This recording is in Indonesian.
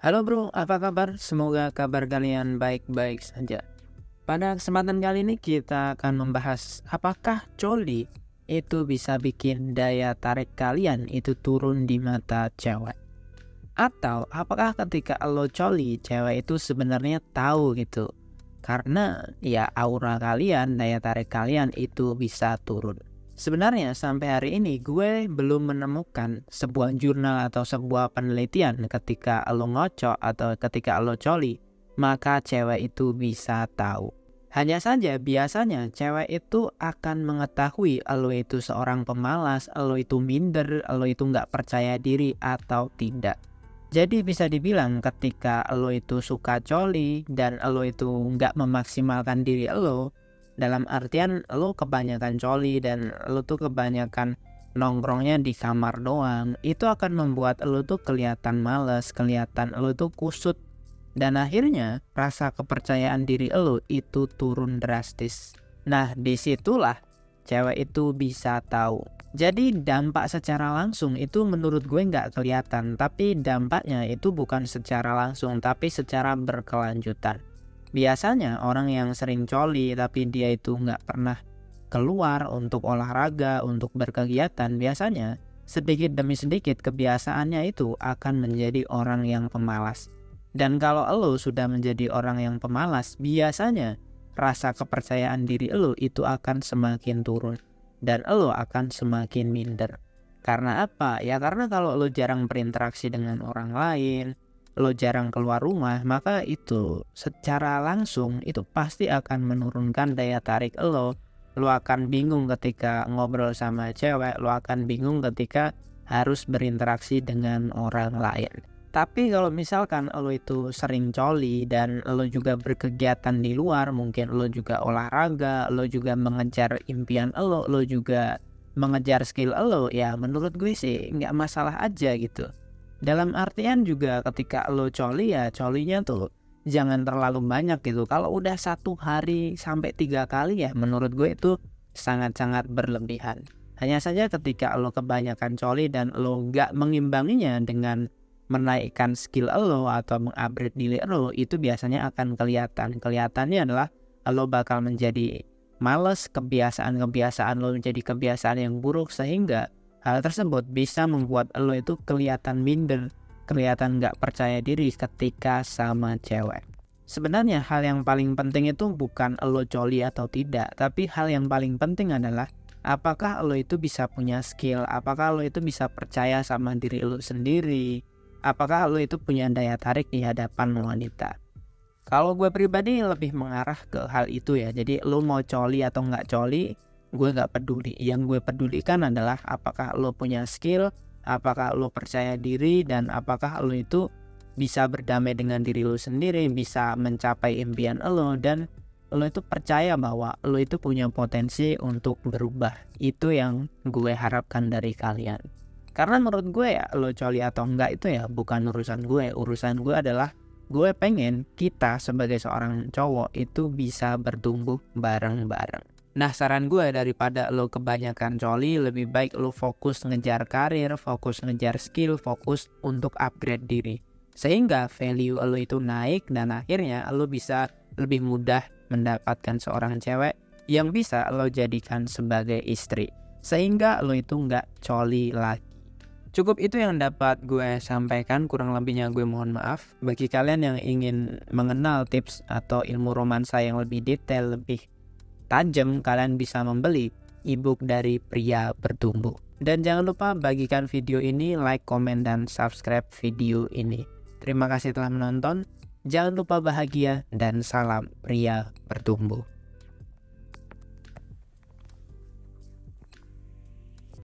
Halo bro, apa kabar? Semoga kabar kalian baik-baik saja. Pada kesempatan kali ini kita akan membahas apakah coli itu bisa bikin daya tarik kalian itu turun di mata cewek. Atau apakah ketika lo coli, cewek itu sebenarnya tahu gitu. Karena ya aura kalian, daya tarik kalian itu bisa turun. Sebenarnya sampai hari ini gue belum menemukan sebuah jurnal atau sebuah penelitian ketika lo ngocok atau ketika lo coli, maka cewek itu bisa tahu. Hanya saja biasanya cewek itu akan mengetahui lo itu seorang pemalas, lo itu minder, lo itu nggak percaya diri atau tidak. Jadi bisa dibilang ketika lo itu suka coli dan lo itu nggak memaksimalkan diri lo, dalam artian lo kebanyakan coli dan lo tuh kebanyakan nongkrongnya di kamar doang, itu akan membuat lo tuh kelihatan males, kelihatan lo tuh kusut. Dan akhirnya rasa kepercayaan diri lo itu turun drastis. Nah disitulah cewek itu bisa tahu. Jadi dampak secara langsung itu menurut gue nggak kelihatan, tapi dampaknya itu bukan secara langsung tapi secara berkelanjutan. Biasanya orang yang sering coli tapi dia itu nggak pernah keluar untuk olahraga, untuk berkegiatan, biasanya sedikit demi sedikit kebiasaannya itu akan menjadi orang yang pemalas. Dan kalau lo sudah menjadi orang yang pemalas, biasanya rasa kepercayaan diri lo itu akan semakin turun. Dan lo akan semakin minder. Karena apa? Ya karena kalau lo jarang berinteraksi dengan orang lain, lo jarang keluar rumah, maka itu secara langsung itu pasti akan menurunkan daya tarik lo. Lo akan bingung ketika ngobrol sama cewek, lo akan bingung ketika harus berinteraksi dengan orang lain. Tapi kalau misalkan lo itu sering coli dan lo juga berkegiatan di luar, mungkin lo juga olahraga, lo juga mengejar impian lo juga mengejar skill lo, ya menurut gue sih nggak masalah aja gitu. Dalam artian juga ketika lo coli ya colinya tuh jangan terlalu banyak gitu. Kalau udah 1 hari sampai 3 kali ya menurut gue itu sangat-sangat berlebihan. Hanya saja ketika lo kebanyakan coli dan lo nggak mengimbanginya dengan menaikkan skill lo atau mengupgrade diri lo, itu biasanya akan kelihatan. Kelihatannya adalah lo bakal menjadi males, kebiasaan lo menjadi kebiasaan yang buruk, sehingga hal tersebut bisa membuat lo itu kelihatan minder, kelihatan gak percaya diri ketika sama cewek. Sebenarnya hal yang paling penting itu bukan lo coli atau tidak, tapi hal yang paling penting adalah apakah lo itu bisa punya skill, apakah lo itu bisa percaya sama diri lo sendiri, apakah lo itu punya daya tarik di hadapan wanita. Kalau gue pribadi lebih mengarah ke hal itu ya. Jadi lo mau coli atau nggak coli, gue nggak peduli. Yang gue pedulikan adalah apakah lo punya skill, apakah lo percaya diri, dan apakah lo itu bisa berdamai dengan diri lo sendiri, bisa mencapai impian lo, dan lo itu percaya bahwa lo itu punya potensi untuk berubah. Itu yang gue harapkan dari kalian. Karena menurut gue ya lo coli atau enggak itu ya bukan urusan gue. Urusan gue adalah gue pengen kita sebagai seorang cowok itu bisa bertumbuh bareng-bareng. Nah saran gue daripada lo kebanyakan coli, lebih baik lo fokus ngejar karir, fokus ngejar skill, fokus untuk upgrade diri. Sehingga value lo itu naik dan akhirnya lo bisa lebih mudah mendapatkan seorang cewek yang bisa lo jadikan sebagai istri. Sehingga lo itu nggak coli lagi. Cukup itu yang dapat gue sampaikan, kurang lebihnya gue mohon maaf. Bagi kalian yang ingin mengenal tips atau ilmu romansa yang lebih detail, lebih tajam, kalian bisa membeli ebook dari Pria Bertumbuh. Dan jangan lupa bagikan video ini, like, komen, dan subscribe video ini. Terima kasih telah menonton. Jangan lupa bahagia dan salam Pria Bertumbuh.